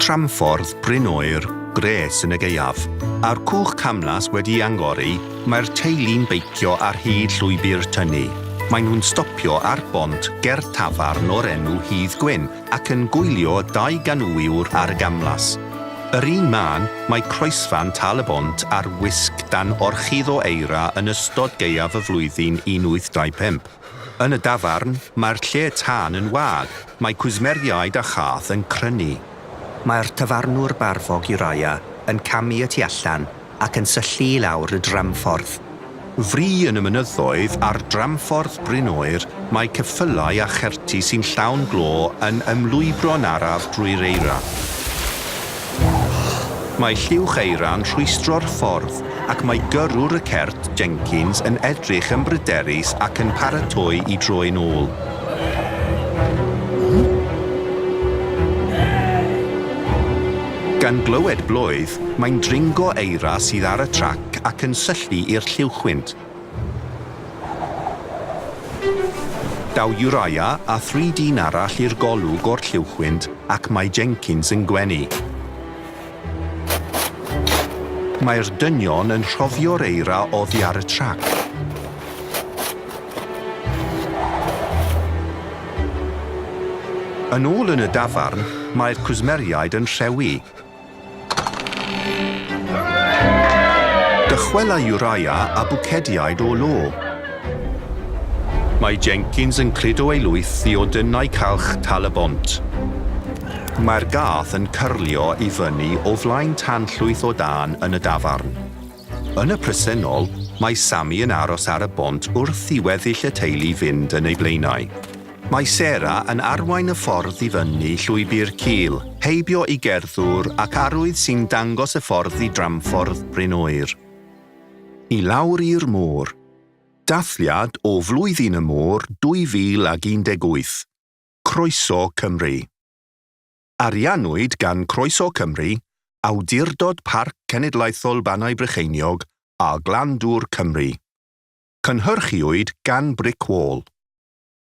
Tramffordd Bryn Oer, gres yn y gaeaf. A'r cwch camlas wedi angori, mae'r teulu'n beicio ar hyd llwybr tynnu. Maen nhw'n stopio ar bont ger tafarn o'r enw Hydd Gwyn ac yn gwylio 2 ganwywr ar y gamlas. Yr un man, mae croesfan tal y bont ar wisg dan orchydd o eira yn ystod gaeaf y flwyddyn 1825. Yn y dafarn, mae'r lle tân yn wag, mae cwsmeriaid a chath yn crynu. Mae'r tafarnwr barfog Uriah yn camu y tu allan ac yn syllu i lawr y dramffordd. Fri yn y mynyddoedd ar Tramffordd Bryn Oer, mae ceffylau a cherti sy'n llawn glo yn ymlwybro'n araf drwy'r eira. Mae lliwch eira'n rhwystro'r ffordd ac mae gyrrwr y cert Jenkins yn edrych yn bryderus ac yn paratoi i droi'n ôl. Gan glywed blwydd, mae'n dringo eira sydd ar y trac ac yn syllu i'r lliwchwynt. Daw Uriah a 3 dyn arall i'r golwg o'r lliwchwynt ac mae Jenkins yn gwenu. Mae'r dynion yn rhofio'r eira oddi ar y trac. Yn ôl yn y dafarn, mae'r cwsmeriaid yn rhewi. Dychwela Uriah a bwcediaid o lo. Mae Jenkins yn cludo ei lwyth i odynnau calch tal y bont. Mae'r gath yn cyrlio i fyny o flaen tan llwyth o dan yn y dafarn. Yn y presennol, mae Sammy yn aros ar y bont wrth i weddill y teulu fynd yn ei blaenau. Mae Sarah yn arwain y ffordd i fyny llwybr Cul, heibio i gerddwr ac arwydd sy'n dangos y ffordd i Tramffordd Bryn Oer. I lawr i'r môr. Dathliad o Flwyddyn y Môr 2018. Croeso Cymru. Ariannwyd gan Croeso Cymru, Awdurdod Parc Cenedlaethol Bannau Brycheiniog a Glandwr Cymru. Cynhyrchiwyd gan Brick Wall.